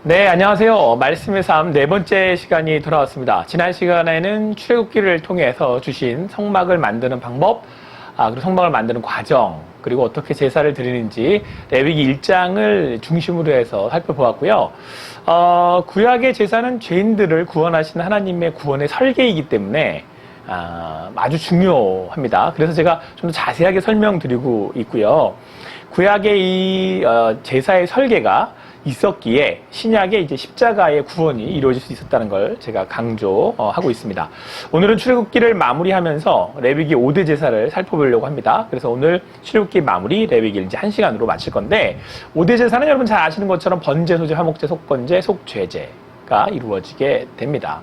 네, 안녕하세요. 말씀의 삶 네 번째 시간이 돌아왔습니다. 지난 시간에는 출애굽기를 통해서 주신 성막을 만드는 방법, 그리고 성막을 만드는 과정, 그리고 어떻게 제사를 드리는지 레위기 1장을 중심으로 해서 살펴보았고요. 구약의 제사는 죄인들을 구원하시는 하나님의 구원의 설계이기 때문에 아주 중요합니다. 그래서 제가 좀 더 자세하게 설명드리고 있고요. 구약의 이 제사의 설계가 있었기에 신약의 이제 십자가의 구원이 이루어질 수 있었다는 걸 제가 강조하고 있습니다. 오늘은 출애굽기를 마무리하면서 레위기 5대 제사를 살펴보려고 합니다. 그래서 오늘 출애굽기 마무리 레위기를 이제 1시간으로 마칠 건데 5대 제사는 여러분 잘 아시는 것처럼 번제, 소제, 화목제, 속건제, 속죄제가 이루어지게 됩니다.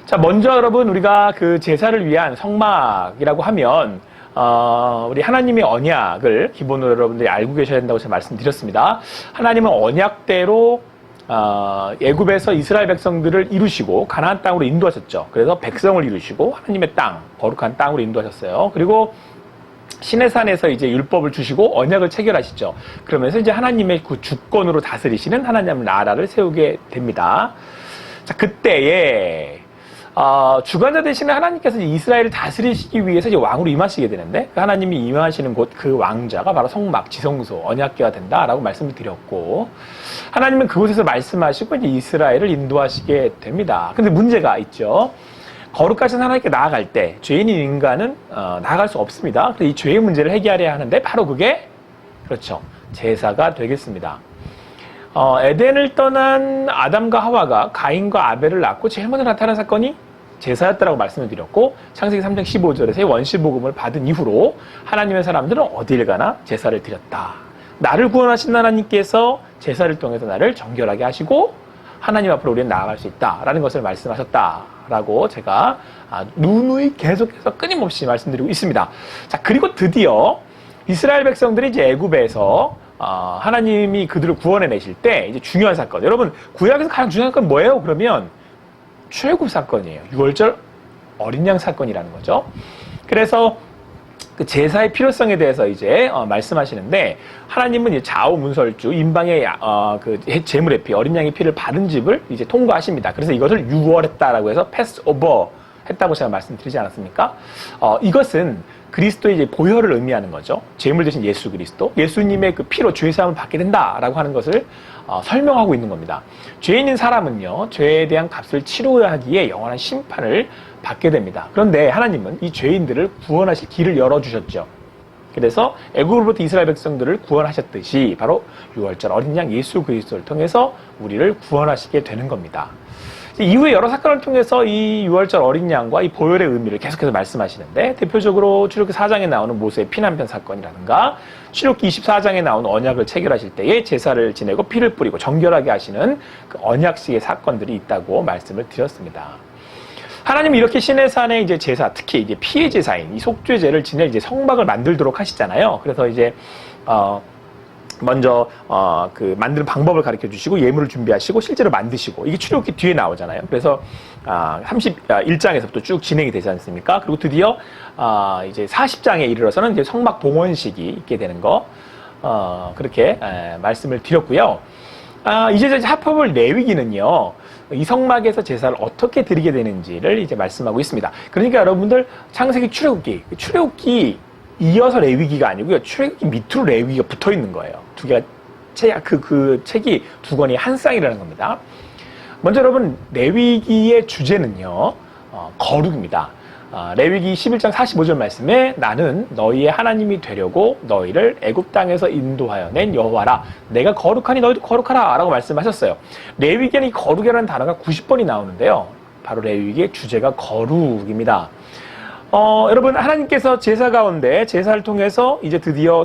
자, 먼저 여러분 우리가 그 제사를 위한 성막이라고 하면 우리 하나님의 언약을 기본으로 여러분들이 알고 계셔야 된다고 제가 말씀드렸습니다. 하나님은 언약대로 애굽에서 이스라엘 백성들을 이루시고 가나안 땅으로 인도하셨죠. 그래서 백성을 이루시고 하나님의 땅, 거룩한 땅으로 인도하셨어요. 그리고 시내산에서 이제 율법을 주시고 언약을 체결하시죠. 그러면서 이제 하나님의 그 주권으로 다스리시는 하나님의 나라를 세우게 됩니다. 자, 그때에 주관자 되시는 하나님께서 이스라엘을 다스리시기 위해서 이제 왕으로 임하시게 되는데 그 하나님이 임하시는 곳 그 왕자가 바로 성막, 지성소, 언약궤가 된다라고 말씀을 드렸고 하나님은 그곳에서 말씀하시고 이제 이스라엘을 인도하시게 됩니다. 근데 문제가 있죠. 거룩하신 하나님께 나아갈 때 죄인인 인간은 나아갈 수 없습니다. 그래서 이 죄의 문제를 해결해야 하는데 바로 그게 그렇죠. 제사가 되겠습니다. 에덴을 떠난 아담과 하와가 가인과 아벨을 낳고 제일 먼저 나타난 사건이 제사였다라고 말씀을 드렸고 창세기 3장 15절에서 원시복음을 받은 이후로 하나님의 사람들은 어디를 가나 제사를 드렸다. 나를 구원하신 하나님께서 제사를 통해서 나를 정결하게 하시고 하나님 앞으로 우리는 나아갈 수 있다라는 것을 말씀하셨다라고 제가 누누이 계속해서 끊임없이 말씀드리고 있습니다. 자, 그리고 드디어 이스라엘 백성들이 이제 애굽에서 하나님이 그들을 구원해내실 때 이제 중요한 사건. 여러분 구약에서 가장 중요한 사건 뭐예요? 그러면 출애굽 사건이에요. 6월절 어린 양 사건이라는 거죠. 그래서 그 제사의 필요성에 대해서 이제 말씀하시는데 하나님은 이제 좌우문설주 임방의 그 제물의 피 어린 양의 피를 받은 집을 이제 통과하십니다. 그래서 이것을 유월했다라고 해서 패스오버 했다고 제가 말씀드리지 않았습니까? 이것은 그리스도의 이제 보혈을 의미하는 거죠. 제물 대신 예수 그리스도. 예수님의 그 피로 죄사함을 받게 된다라고 하는 것을 설명하고 있는 겁니다. 죄인인 사람은요, 죄에 대한 값을 치러야 하기에 영원한 심판을 받게 됩니다. 그런데 하나님은 이 죄인들을 구원하실 길을 열어주셨죠. 그래서 애굽으로부터 이스라엘 백성들을 구원하셨듯이 바로 6월절 어린 양 예수 그리스도를 통해서 우리를 구원하시게 되는 겁니다. 이후에 여러 사건을 통해서 이 6월절 어린 양과 이 보혈의 의미를 계속해서 말씀하시는데 대표적으로 출애굽기 4장에 나오는 모세의 피난편 사건이라든가 출애굽기 24장에 나오는 언약을 체결하실 때에 제사를 지내고 피를 뿌리고 정결하게 하시는 그 언약식의 사건들이 있다고 말씀을 드렸습니다. 하나님은 이렇게 시내산의 이제 제사, 특히 이제 피의 제사인 이 속죄제를 지낼 이제 성막을 만들도록 하시잖아요. 그래서 이제 먼저 그 만드는 방법을 가르쳐 주시고 예물을 준비하시고 실제로 만드시고 이게 출애굽기 뒤에 나오잖아요. 그래서 31장에서부터 쭉 진행이 되지 않습니까? 그리고 드디어 이제 40장에 이르러서는 이제 성막 봉헌식이 있게 되는 거 그렇게 말씀을 드렸고요. 이제 합법을 레위기는요. 이 성막에서 제사를 어떻게 드리게 되는지를 이제 말씀하고 있습니다. 그러니까 여러분들 창세기 출애굽기 이어서 레위기가 아니고요. 출애굽기 밑으로 레위기가 붙어 있는 거예요. 두 개가 그 책이 두 권이 한 쌍이라는 겁니다. 먼저 여러분 레위기의 주제는요. 거룩입니다. 레위기 11장 45절 말씀에 나는 너희의 하나님이 되려고 너희를 애굽 땅에서 인도하여 낸 여호와라. 내가 거룩하니 너희도 거룩하라 라고 말씀하셨어요. 레위기에는 이 거룩이라는 단어가 90번이 나오는데요. 바로 레위기의 주제가 거룩입니다. 여러분 하나님께서 제사 가운데 제사를 통해서 이제 드디어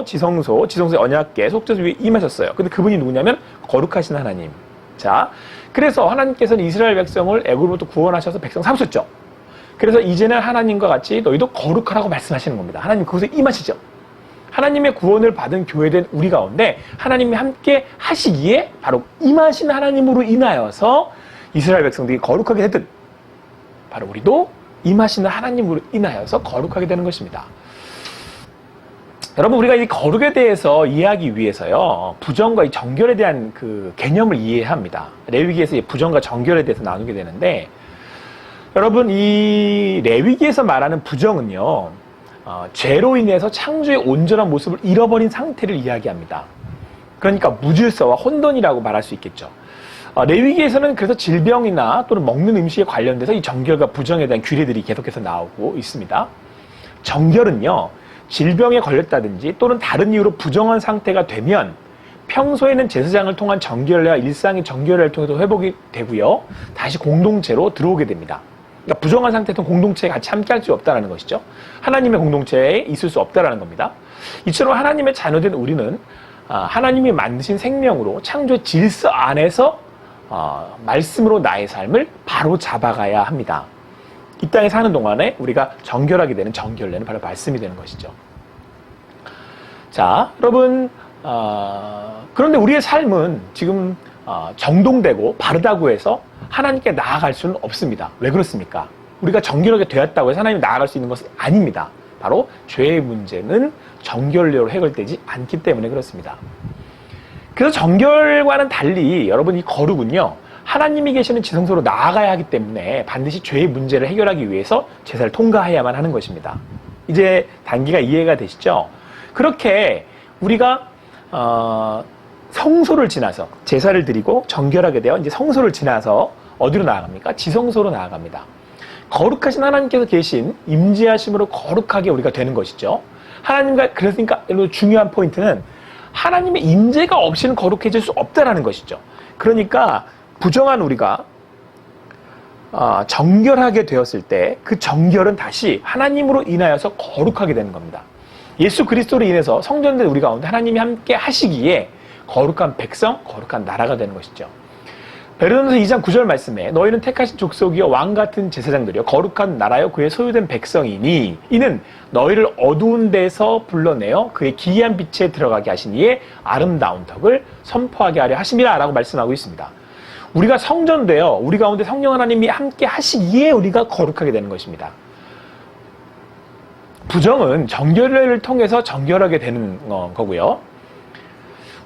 지성소의 언약궤 속죄소 위에 임하셨어요. 근데 그분이 누구냐면 거룩하신 하나님. 자, 그래서 하나님께서는 이스라엘 백성을 애굽으로부터 구원하셔서 백성 삼으셨죠. 그래서 이제는 하나님과 같이 너희도 거룩하라고 말씀하시는 겁니다. 하나님 그곳에 임하시죠. 하나님의 구원을 받은 교회된 우리 가운데 하나님이 함께 하시기에 바로 임하신 하나님으로 인하여서 이스라엘 백성들이 거룩하게 되듯 바로 우리도 임하시는 하나님으로 인하여서 거룩하게 되는 것입니다. 여러분, 우리가 이 거룩에 대해서 이해하기 위해서요, 부정과 이 정결에 대한 그 개념을 이해해야 합니다. 레위기에서 이 부정과 정결에 대해서 나누게 되는데, 여러분, 이 레위기에서 말하는 부정은요, 죄로 인해서 창조의 온전한 모습을 잃어버린 상태를 이야기합니다. 그러니까 무질서와 혼돈이라고 말할 수 있겠죠. 레위기에서는 그래서 질병이나 또는 먹는 음식에 관련돼서 이 정결과 부정에 대한 규례들이 계속해서 나오고 있습니다. 정결은요, 질병에 걸렸다든지 또는 다른 이유로 부정한 상태가 되면 평소에는 제사장을 통한 정결례와 일상의 정결례를 통해서 회복이 되고요, 다시 공동체로 들어오게 됩니다. 그러니까 부정한 상태에서 공동체에 같이 함께 할 수 없다는 것이죠. 하나님의 공동체에 있을 수 없다는 겁니다. 이처럼 하나님의 자녀된 우리는 하나님이 만드신 생명으로 창조 질서 안에서 말씀으로 나의 삶을 바로 잡아가야 합니다. 이 땅에 사는 동안에 우리가 정결하게 되는 정결례는 바로 말씀이 되는 것이죠. 자, 여러분, 그런데 우리의 삶은 지금 정동되고 바르다고 해서 하나님께 나아갈 수는 없습니다. 왜 그렇습니까? 우리가 정결하게 되었다고 해서 하나님 나아갈 수 있는 것은 아닙니다. 바로 죄의 문제는 정결례로 해결되지 않기 때문에 그렇습니다. 그래서 정결과는 달리 여러분, 이 거룩은요, 하나님이 계시는 지성소로 나아가야 하기 때문에 반드시 죄의 문제를 해결하기 위해서 제사를 통과해야만 하는 것입니다. 이제 단계가 이해가 되시죠? 그렇게 우리가 성소를 지나서 제사를 드리고 정결하게 되어 이제 성소를 지나서 어디로 나아갑니까? 지성소로 나아갑니다. 거룩하신 하나님께서 계신 임재하심으로 거룩하게 우리가 되는 것이죠. 하나님과, 그러니까 중요한 포인트는 하나님의 임재가 없이는 거룩해질 수 없다라는 것이죠. 그러니까 부정한 우리가 정결하게 되었을 때 그 정결은 다시 하나님으로 인하여서 거룩하게 되는 겁니다. 예수 그리스도로 인해서 성전된 우리 가운데 하나님이 함께 하시기에 거룩한 백성, 거룩한 나라가 되는 것이죠. 베드로전서 2장 9절 말씀에 너희는 택하신 족속이요 왕같은 제사장들이요 거룩한 나라요 그의 소유된 백성이니 이는 너희를 어두운 데서 불러내어 그의 기이한 빛에 들어가게 하신 이의 아름다운 덕을 선포하게 하려 하심이라 라고 말씀하고 있습니다. 우리가 성전되어 우리 가운데 성령 하나님이 함께 하시기에 우리가 거룩하게 되는 것입니다. 부정은 정결례를 통해서 정결하게 되는 거고요.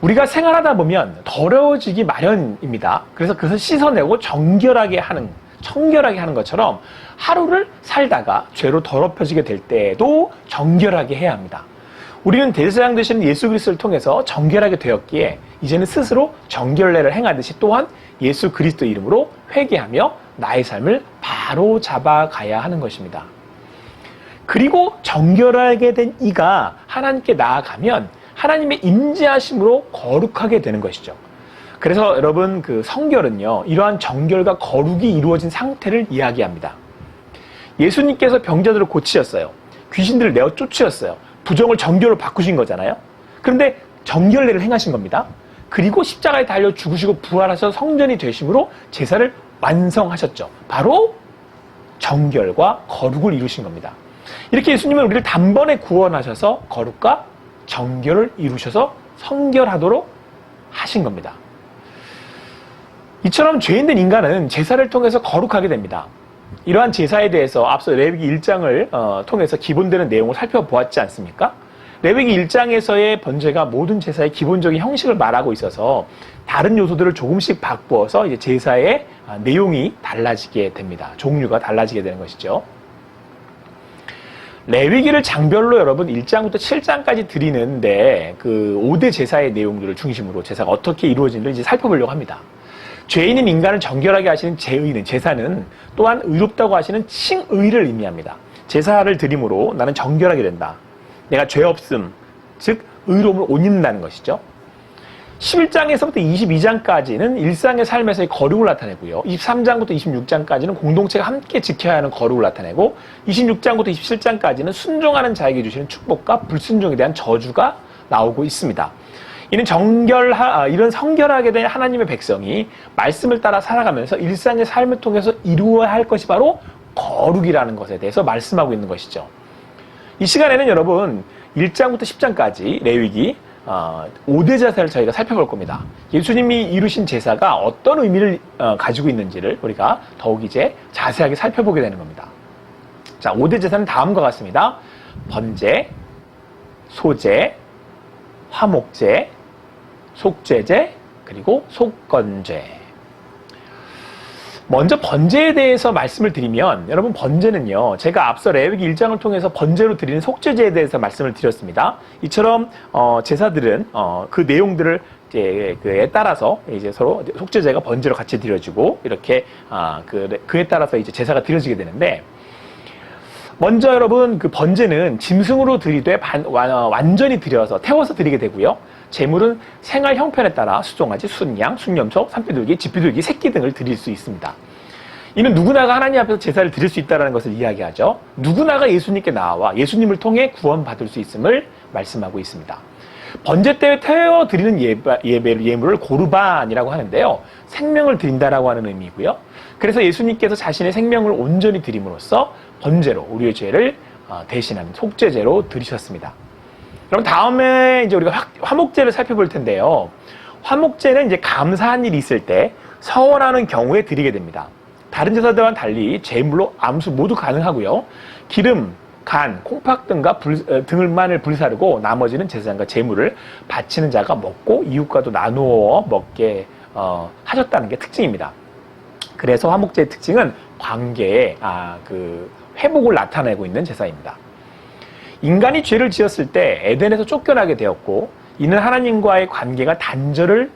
우리가 생활하다 보면 더러워지기 마련입니다. 그래서 그것을 씻어내고 청결하게 하는 것처럼 하루를 살다가 죄로 더럽혀지게 될 때에도 정결하게 해야 합니다. 우리는 대제사장 되시는 예수 그리스도를 통해서 정결하게 되었기에 이제는 스스로 정결례를 행하듯이 또한 예수 그리스도 이름으로 회개하며 나의 삶을 바로 잡아가야 하는 것입니다. 그리고 정결하게 된 이가 하나님께 나아가면 하나님의 임재하심으로 거룩하게 되는 것이죠. 그래서 여러분, 그 성결은요, 이러한 정결과 거룩이 이루어진 상태를 이야기합니다. 예수님께서 병자들을 고치셨어요. 귀신들을 내어 쫓으셨어요. 부정을 정결로 바꾸신 거잖아요. 그런데 정결례를 행하신 겁니다. 그리고 십자가에 달려 죽으시고 부활하셔서 성전이 되심으로 제사를 완성하셨죠. 바로 정결과 거룩을 이루신 겁니다. 이렇게 예수님은 우리를 단번에 구원하셔서 거룩과 정결을 이루셔서 성결하도록 하신 겁니다. 이처럼 죄인된 인간은 제사를 통해서 거룩하게 됩니다. 이러한 제사에 대해서 앞서 레위기 1장을 통해서 기본되는 내용을 살펴보았지 않습니까? 레위기 1장에서의 번제가 모든 제사의 기본적인 형식을 말하고 있어서 다른 요소들을 조금씩 바꾸어서 이제 제사의 내용이 달라지게 됩니다. 종류가 달라지게 되는 것이죠. 레위기를 장별로 여러분 1장부터 7장까지 드리는데 그 5대 제사의 내용들을 중심으로 제사가 어떻게 이루어지는지 이제 살펴보려고 합니다. 죄인인 인간을 정결하게 하시는 제의는 제사는 또한 의롭다고 하시는 칭의를 의미합니다. 제사를 드림으로 나는 정결하게 된다. 내가 죄 없음, 즉 의로움을 옷 입는다는 것이죠. 11장에서부터 22장까지는 일상의 삶에서의 거룩을 나타내고요. 23장부터 26장까지는 공동체가 함께 지켜야 하는 거룩을 나타내고 26장부터 27장까지는 순종하는 자에게 주시는 축복과 불순종에 대한 저주가 나오고 있습니다. 이는 이런 성결하게 된 하나님의 백성이 말씀을 따라 살아가면서 일상의 삶을 통해서 이루어야 할 것이 바로 거룩이라는 것에 대해서 말씀하고 있는 것이죠. 이 시간에는 여러분 1장부터 10장까지 레위기 5대 제사를 저희가 살펴볼 겁니다. 예수님이 이루신 제사가 어떤 의미를 가지고 있는지를 우리가 더욱 이제 자세하게 살펴보게 되는 겁니다. 자, 5대 제사는 다음과 같습니다. 번제, 소제, 화목제, 속죄제, 그리고 속건제. 먼저 번제에 대해서 말씀을 드리면, 여러분 번제는요, 제가 앞서 레위기 1장을 통해서 번제로 드리는 속죄제에 대해서 말씀을 드렸습니다. 이처럼 제사들은 그 내용들을 이제 그에 따라서 이제 서로 속죄제가 번제로 같이 드려지고 이렇게 그에 따라서 이제 제사가 드려지게 되는데, 먼저 여러분 그 번제는 짐승으로 드리되 완전히 드려서 태워서 드리게 되고요. 제물은 생활 형편에 따라 수송아지, 순양, 순염소, 산비둘기, 집비둘기, 새끼 등을 드릴 수 있습니다. 이는 누구나가 하나님 앞에서 제사를 드릴 수 있다는 것을 이야기하죠. 누구나가 예수님께 나와 예수님을 통해 구원받을 수 있음을 말씀하고 있습니다. 번제 때 태워 드리는 예물을 고르반이라고 하는데요. 생명을 드린다라고 하는 의미고요. 그래서 예수님께서 자신의 생명을 온전히 드림으로써 번제로 우리의 죄를 대신하는 속죄제로 드리셨습니다. 그럼 다음에 이제 우리가 화목제를 살펴볼 텐데요. 화목제는 이제 감사한 일이 있을 때 서원하는 경우에 드리게 됩니다. 다른 제사들과는 달리 제물로 암수 모두 가능하고요. 기름, 간, 콩팥 등을만을 불사르고 나머지는 제사장과 제물을 바치는 자가 먹고 이웃과도 나누어 먹게 하셨다는 게 특징입니다. 그래서 화목제의 특징은 관계의 회복을 나타내고 있는 제사입니다. 인간이 죄를 지었을 때 에덴에서 쫓겨나게 되었고, 이는 하나님과의 관계의 단절을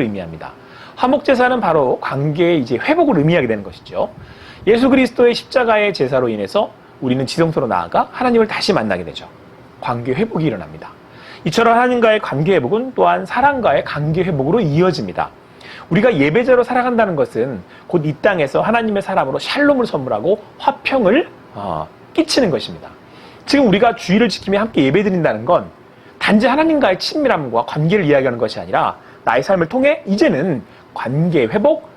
의미합니다. 화목제사는 바로 관계의 이제 회복을 의미하게 되는 것이죠. 예수 그리스도의 십자가의 제사로 인해서 우리는 지성소로 나아가 하나님을 다시 만나게 되죠. 관계 회복이 일어납니다. 이처럼 하나님과의 관계 회복은 또한 사랑과의 관계 회복으로 이어집니다. 우리가 예배자로 살아간다는 것은 곧 이 땅에서 하나님의 사람으로 샬롬을 선물하고 화평을 끼치는 것입니다. 지금 우리가 주의를 지키며 함께 예배드린다는 건 단지 하나님과의 친밀함과 관계를 이야기하는 것이 아니라 나의 삶을 통해 이제는 관계 회복,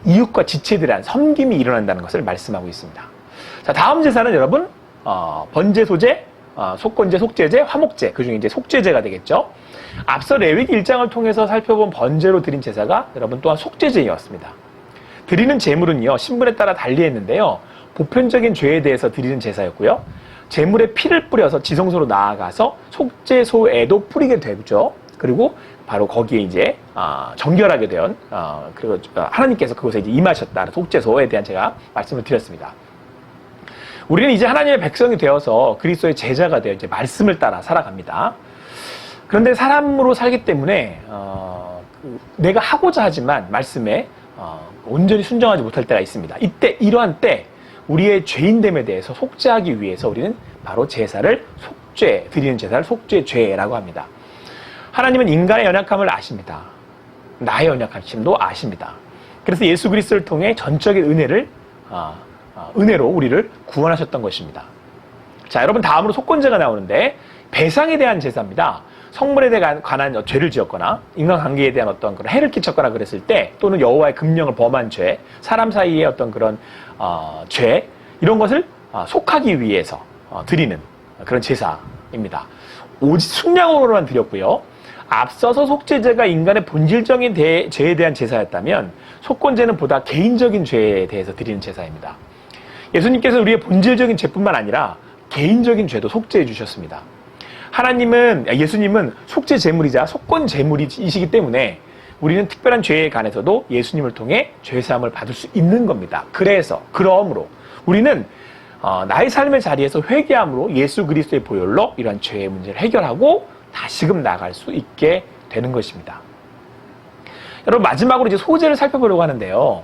이웃과 지체들에 대한 섬김이 일어난다는 것을 말씀하고 있습니다. 자, 다음 제사는 여러분 번제, 소제, 속건제, 속죄제, 화목제, 그중에 이제 속죄제가 되겠죠. 앞서 레위기 1장을 통해서 살펴본 번제로 드린 제사가 여러분 또한 속죄제였습니다. 드리는 제물은요, 신분에 따라 달리 했는데요. 보편적인 죄에 대해서 드리는 제사였고요. 제물에 피를 뿌려서 지성소로 나아가서 속죄소에도 뿌리게 되죠. 그리고 바로 거기에 이제 정결하게 된 그리고 하나님께서 그곳에 이제 임하셨다. 속죄소에 대한 제가 말씀을 드렸습니다. 우리는 이제 하나님의 백성이 되어서 그리스도의 제자가 되어 이제 말씀을 따라 살아갑니다. 그런데 사람으로 살기 때문에 내가 하고자 하지만 말씀에 온전히 순종하지 못할 때가 있습니다. 이러한 때 우리의 죄인됨에 대해서 속죄하기 위해서 우리는 바로 제사를 드리는 제사를 속죄죄라고 합니다. 하나님은 인간의 연약함을 아십니다. 나의 연약함도 아십니다. 그래서 예수 그리스도를 통해 전적인 은혜로 우리를 구원하셨던 것입니다. 자, 여러분 다음으로 속건제가 나오는데 배상에 대한 제사입니다. 성물에 관한 죄를 지었거나 인간관계에 대한 어떤 그런 해를 끼쳤거나 그랬을 때, 또는 여호와의 금령을 범한 죄, 사람 사이의 어떤 그런 죄, 이런 것을 속하기 위해서 드리는 그런 제사입니다. 오직 순양으로만 드렸고요. 앞서서 속죄제가 인간의 본질적인 죄에 대한 제사였다면 속건제는 보다 개인적인 죄에 대해서 드리는 제사입니다. 예수님께서 우리의 본질적인 죄뿐만 아니라 개인적인 죄도 속죄해 주셨습니다. 예수님은 속죄 제물이자 속건 제물이시기 때문에 우리는 특별한 죄에 관해서도 예수님을 통해 죄사함을 받을 수 있는 겁니다. 그러므로 우리는 나의 삶의 자리에서 회개함으로 예수 그리스도의 보혈로 이러한 죄의 문제를 해결하고 다시금 나아갈 수 있게 되는 것입니다. 여러분 마지막으로 이제 소제를 살펴보려고 하는데요.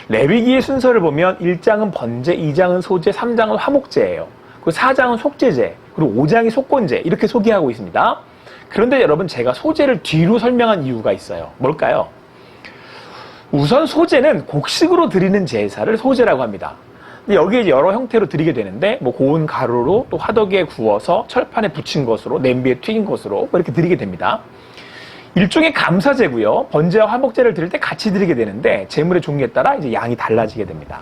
레위기의 순서를 보면 1장은 번제, 2장은 소제, 3장은 화목제예요. 그리고 4장은 속죄제, 그리고 5장이 속건제, 이렇게 소개하고 있습니다. 그런데 여러분 제가 소제를 뒤로 설명한 이유가 있어요. 뭘까요? 우선 소제는 곡식으로 드리는 제사를 소제라고 합니다. 근데 여기에 이제 여러 형태로 드리게 되는데, 고운 가루로, 또 화덕에 구워서 철판에 붙인 것으로, 냄비에 튀긴 것으로 이렇게 드리게 됩니다. 일종의 감사제고요. 번제와 화목제를 드릴 때 같이 드리게 되는데 제물의 종류에 따라 이제 양이 달라지게 됩니다.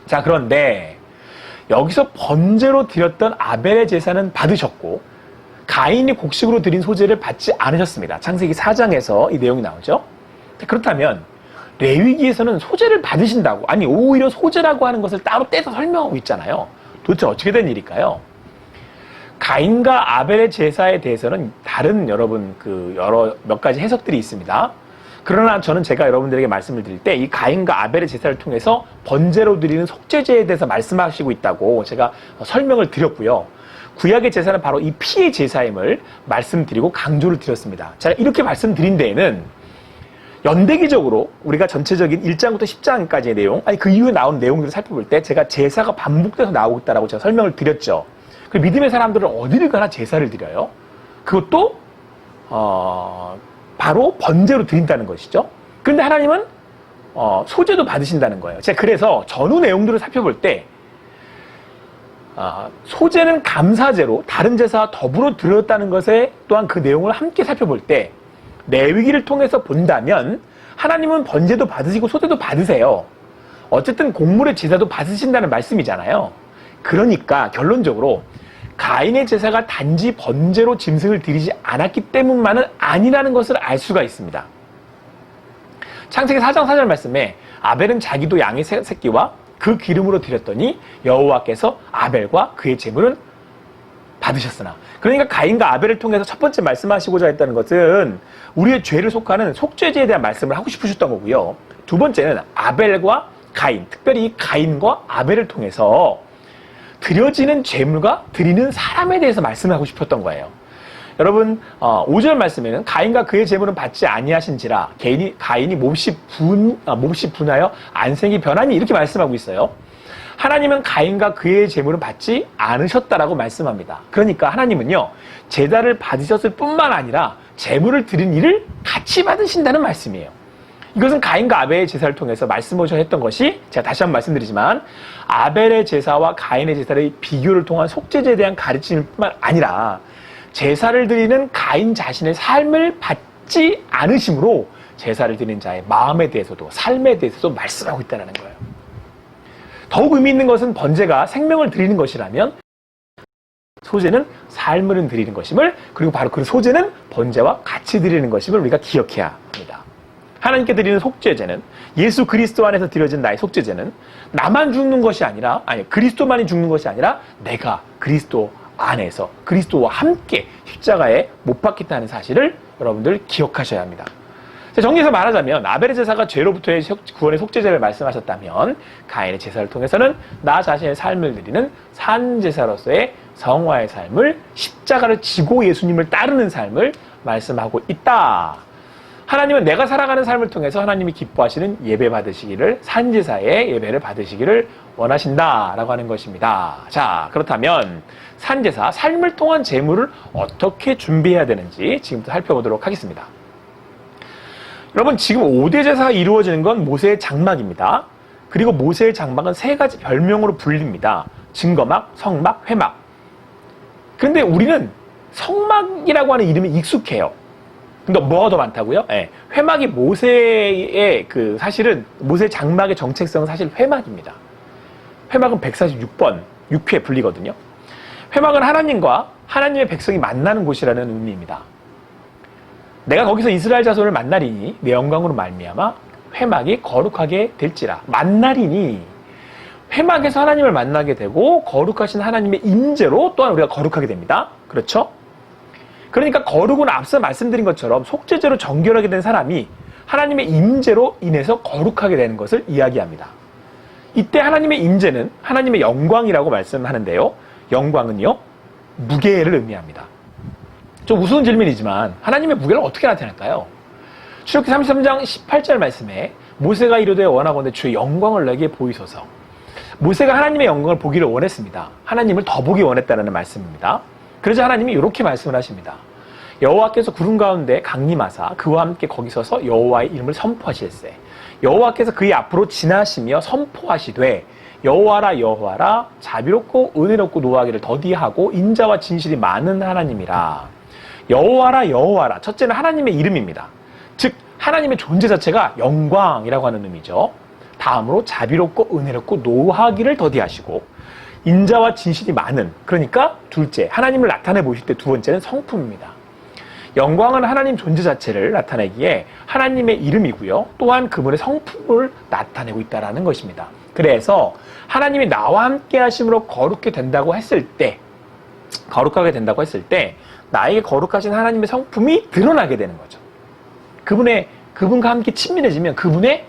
자, 그런데 여기서 번제로 드렸던 아벨의 제사는 받으셨고 가인이 곡식으로 드린 소제를 받지 않으셨습니다. 창세기 4장에서 이 내용이 나오죠. 그렇다면 레위기에서는 소제를 받으신다고, 아니 오히려 소제라고 하는 것을 따로 떼서 설명하고 있잖아요. 도대체 어떻게 된 일일까요? 가인과 아벨의 제사에 대해서는 다른 여러분 몇 가지 해석들이 있습니다. 그러나 저는 제가 여러분들에게 말씀을 드릴 때 이 가인과 아벨의 제사를 통해서 번제로 드리는 속죄제에 대해서 말씀하시고 있다고 제가 설명을 드렸고요. 구약의 제사는 바로 이 피의 제사임을 말씀드리고 강조를 드렸습니다. 제가 이렇게 말씀드린 데에는 연대기적으로 우리가 전체적인 1장부터 10장까지의 내용, 아니 그 이후에 나온 내용들을 살펴볼 때 제가 제사가 반복돼서 나오고 있다고 제가 설명을 드렸죠. 그 믿음의 사람들은 어디를 가나 제사를 드려요. 그것도 바로 번제로 드린다는 것이죠. 그런데 하나님은 소제도 받으신다는 거예요. 제가 그래서 전후 내용들을 살펴볼 때 소제는 감사제로 다른 제사와 더불어 드렸다는 것에 또한 그 내용을 함께 살펴볼 때 레위기를 통해서 본다면 하나님은 번제도 받으시고 소제도 받으세요. 어쨌든 곡물의 제사도 받으신다는 말씀이잖아요. 그러니까 결론적으로 가인의 제사가 단지 번제로 짐승을 드리지 않았기 때문만은 아니라는 것을 알 수가 있습니다. 창세기 4장 4절 말씀에 아벨은 자기도 양의 새끼와 그 기름으로 드렸더니 여호와께서 아벨과 그의 제물은 받으셨으나, 그러니까 가인과 아벨을 통해서 첫 번째 말씀하시고자 했다는 것은 우리의 죄를 속하는 속죄제에 대한 말씀을 하고 싶으셨던 거고요. 두 번째는 아벨과 가인, 특별히 가인과 아벨을 통해서 드려지는 제물과 드리는 사람에 대해서 말씀하고 싶었던 거예요. 여러분 5절 말씀에는 가인과 그의 제물은 받지 아니하신지라 가인이 몹시 분하여 안색이 변하니 이렇게 말씀하고 있어요. 하나님은 가인과 그의 제물은 받지 않으셨다라고 말씀합니다. 그러니까 하나님은요, 제사를 받으셨을 뿐만 아니라 제물을 드린 일을 같이 받으신다는 말씀이에요. 이것은 가인과 아벨의 제사를 통해서 말씀하셔 했던 것이, 제가 다시 한번 말씀드리지만 아벨의 제사와 가인의 제사의 비교를 통한 속죄제에 대한 가르침일 뿐만 아니라 제사를 드리는 가인 자신의 삶을 받지 않으심으로 제사를 드리는 자의 마음에 대해서도 삶에 대해서도 말씀하고 있다는 거예요. 더욱 의미 있는 것은 번제가 생명을 드리는 것이라면 소제는 삶을 드리는 것임을, 그리고 바로 그 소제는 번제와 같이 드리는 것임을 우리가 기억해야 합니다. 하나님께 드리는 속죄제는, 예수 그리스도 안에서 드려진 나의 속죄제는 나만 죽는 것이 아니라, 그리스도만이 죽는 것이 아니라 내가 그리스도 안에서 그리스도와 함께 십자가에 못 박혔다는 사실을 여러분들 기억하셔야 합니다. 정리해서 말하자면 아벨의 제사가 죄로부터의 구원의 속죄제를 말씀하셨다면 가인의 제사를 통해서는 나 자신의 삶을 드리는 산제사로서의 성화의 삶을, 십자가를 지고 예수님을 따르는 삶을 말씀하고 있다. 하나님은 내가 살아가는 삶을 통해서 하나님이 기뻐하시는 예배 받으시기를, 산제사의 예배를 받으시기를 원하신다라고 하는 것입니다. 자, 그렇다면 산제사, 삶을 통한 제물을 어떻게 준비해야 되는지 지금부터 살펴보도록 하겠습니다. 여러분, 지금 5대 제사가 이루어지는 건 모세의 장막입니다. 그리고 모세의 장막은 세 가지 별명으로 불립니다. 증거막, 성막, 회막. 그런데 우리는 성막이라고 하는 이름이 익숙해요. 근데 뭐가 더 많다고요? 네. 회막이 모세의 사실은 모세의 장막의 정체성은 사실 회막입니다. 회막은 146번, 6회 불리거든요. 회막은 하나님과 하나님의 백성이 만나는 곳이라는 의미입니다. 내가 거기서 이스라엘 자손을 만나리니 내 영광으로 말미암아 회막이 거룩하게 될지라. 만나리니 회막에서 하나님을 만나게 되고 거룩하신 하나님의 임재로 또한 우리가 거룩하게 됩니다. 그렇죠? 그러니까 거룩은 앞서 말씀드린 것처럼 속죄제로 정결하게 된 사람이 하나님의 임재로 인해서 거룩하게 되는 것을 이야기합니다. 이때 하나님의 임재는 하나님의 영광이라고 말씀하는데요. 영광은요, 무게를 의미합니다. 좀 우스운 질문이지만 하나님의 무게는 어떻게 나타날까요? 출애굽기 33장 18절 말씀에 모세가 이르되 원하건대 주의 영광을 내게 보이소서. 모세가 하나님의 영광을 보기를 원했습니다. 하나님을 더 보기 원했다는 말씀입니다. 그러자 하나님이 이렇게 말씀을 하십니다. 여호와께서 구름 가운데 강림하사 그와 함께 거기 서서 여호와의 이름을 선포하실세. 여호와께서 그의 앞으로 지나시며 선포하시되 여호와라 여호와라 자비롭고 은혜롭고 노하기를 더디하고 인자와 진실이 많은 하나님이라. 여호와라 여호와라, 첫째는 하나님의 이름입니다. 즉 하나님의 존재 자체가 영광이라고 하는 의미죠. 다음으로 자비롭고 은혜롭고 노하기를 더디하시고 인자와 진실이 많은, 그러니까 둘째 하나님을 나타내 보실 때 두 번째는 성품입니다. 영광은 하나님 존재 자체를 나타내기에 하나님의 이름이고요, 또한 그분의 성품을 나타내고 있다는 것입니다. 그래서 하나님이 나와 함께 하심으로 거룩게 된다고 했을 때 거룩하게 된다고 했을 때 나에게 거룩하신 하나님의 성품이 드러나게 되는 거죠. 그분과 함께 친밀해지면 그분의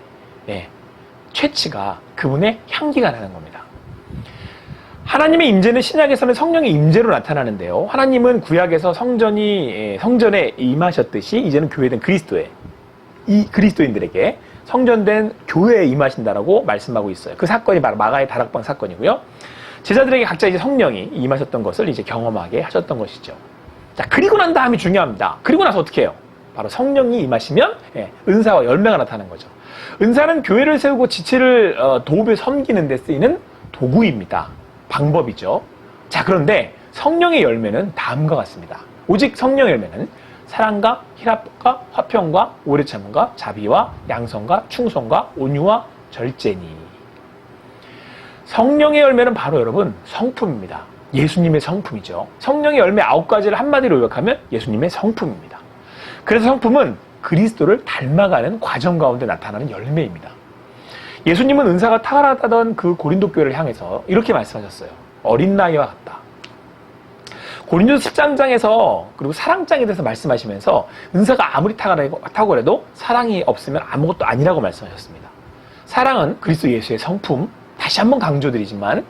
최치가, 그분의 향기가 나는 겁니다. 하나님의 임재는 신약에서는 성령의 임재로 나타나는데요. 하나님은 구약에서 성전에 임하셨듯이 이제는 교회된 이 그리스도인들에게 성전된 교회에 임하신다라고 말씀하고 있어요. 그 사건이 바로 마가의 다락방 사건이고요. 제자들에게 각자 이제 성령이 임하셨던 것을 이제 경험하게 하셨던 것이죠. 자, 그리고 난 다음이 중요합니다. 그리고 나서 어떻게 해요? 바로 성령이 임하시면 은사와 열매가 나타나는 거죠. 은사는 교회를 세우고 지체를 도읍에 섬기는 데 쓰이는 도구입니다. 방법이죠. 자, 그런데 성령의 열매는 다음과 같습니다. 오직 성령의 열매는 사랑과 희락과 화평과 오래 참음과 자비와 양성과 충성과 온유와 절제니. 성령의 열매는 바로 여러분 성품입니다. 예수님의 성품이죠. 성령의 열매 9가지를 한마디로 요약하면 예수님의 성품입니다. 그래서 성품은 그리스도를 닮아가는 과정 가운데 나타나는 열매입니다. 예수님은 은사가 탁월하다던 그 고린도 교회를 향해서 이렇게 말씀하셨어요. 어린 나이와 같다. 고린도서 13장에서 그리고 사랑장에 대해서 말씀하시면서 은사가 아무리 탁월해도 사랑이 없으면 아무것도 아니라고 말씀하셨습니다. 사랑은 그리스도 예수의 성품, 다시 한번 강조드리지만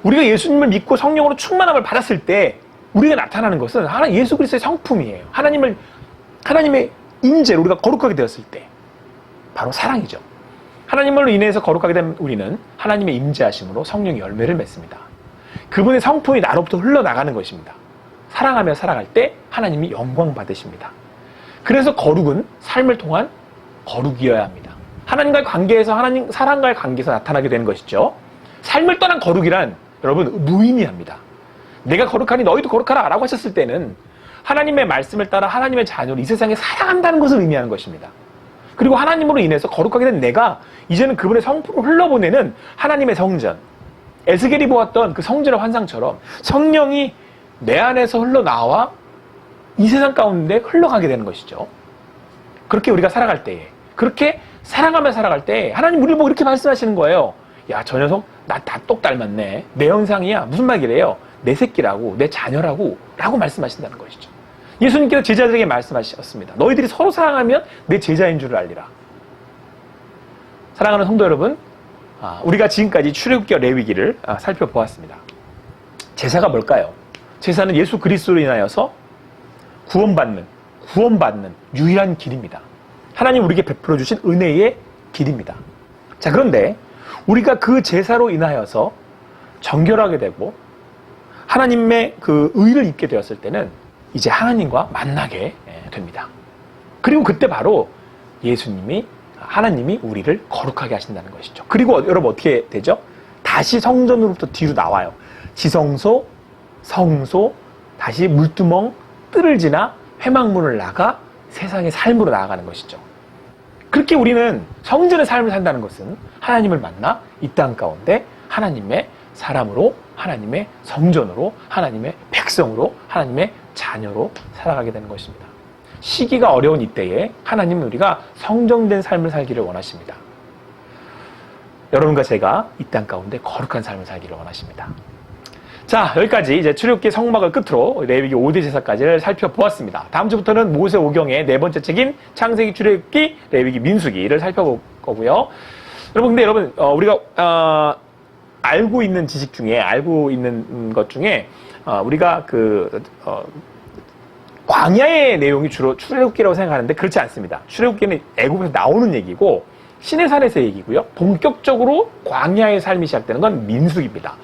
우리가 예수님을 믿고 성령으로 충만함을 받았을 때 우리가 나타나는 것은 예수 그리스도의 성품이에요. 하나님의 임재로 우리가 거룩하게 되었을 때 바로 사랑이죠. 하나님으로 인해서 거룩하게 된 우리는 하나님의 임재하심으로 성령의 열매를 맺습니다. 그분의 성품이 나로부터 흘러나가는 것입니다. 사랑하며 살아갈 때 하나님이 영광 받으십니다. 그래서 거룩은 삶을 통한 거룩이어야 합니다. 하나님과의 관계에서 사랑과의 관계에서 나타나게 되는 것이죠. 삶을 떠난 거룩이란 여러분 무의미합니다. 내가 거룩하니 너희도 거룩하라 라고 하셨을 때는 하나님의 말씀을 따라 하나님의 자녀를 이 세상에 사랑한다는 것을 의미하는 것입니다. 그리고 하나님으로 인해서 거룩하게 된 내가 이제는 그분의 성품을 흘러보내는 하나님의 성전, 에스겔이 보았던 그 성전의 환상처럼 성령이 내 안에서 흘러나와 이 세상 가운데 흘러가게 되는 것이죠. 그렇게 우리가 살아갈 때에, 그렇게 사랑하며 살아갈 때 하나님 우리를 보고 이렇게 말씀하시는 거예요. 야, 저 녀석 나 다 똑 닮았네. 내 형상이야. 무슨 말이래요? 내 새끼라고, 내 자녀라고 라고 말씀하신다는 것이죠. 예수님께서 제자들에게 말씀하셨습니다. 너희들이 서로 사랑하면 내 제자인 줄을 알리라. 사랑하는 성도 여러분, 우리가 지금까지 출애굽기와 레위기를 살펴보았습니다. 제사가 뭘까요? 제사는 예수 그리스도로 인하여서 구원받는 유일한 길입니다. 하나님 우리에게 베풀어 주신 은혜의 길입니다. 자, 그런데 우리가 그 제사로 인하여서 정결하게 되고 하나님의 그 의를 입게 되었을 때는 이제 하나님과 만나게 됩니다. 그리고 그때 바로 하나님이 우리를 거룩하게 하신다는 것이죠. 그리고 여러분 어떻게 되죠? 다시 성전으로부터 뒤로 나와요. 지성소, 성소, 다시 물두멍, 뜰을 지나 회막문을 나가 세상의 삶으로 나아가는 것이죠. 그렇게 우리는 성전의 삶을 산다는 것은 하나님을 만나 이 땅 가운데 하나님의 사람으로, 하나님의 성전으로, 하나님의 백성으로, 하나님의 자녀로 살아가게 되는 것입니다. 시기가 어려운 이때에 하나님은 우리가 성정된 삶을 살기를 원하십니다. 여러분과 제가 이 땅 가운데 거룩한 삶을 살기를 원하십니다. 자, 여기까지 이제 출애굽기 성막을 끝으로 레위기 5대 제사까지를 살펴보았습니다. 다음 주부터는 모세오경의 네 번째 책인 창세기, 출애굽기, 레위기, 민수기를 살펴볼 거고요. 근데 여러분 우리가 알고 있는 지식 중에, 알고 있는 것 중에 우리가 광야의 내용이 주로 출애굽기라고 생각하는데 그렇지 않습니다. 출애굽기는 애굽에서 나오는 얘기고 시내산에서의 얘기고요. 본격적으로 광야의 삶이 시작되는 건 민수기입니다.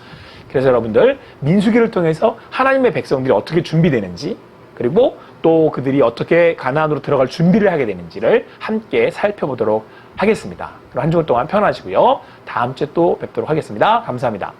그래서 여러분들 민수기를 통해서 하나님의 백성들이 어떻게 준비되는지, 그리고 또 그들이 어떻게 가나안으로 들어갈 준비를 하게 되는지를 함께 살펴보도록 하겠습니다. 그럼 한 주간 동안 편하시고요. 다음 주에 또 뵙도록 하겠습니다. 감사합니다.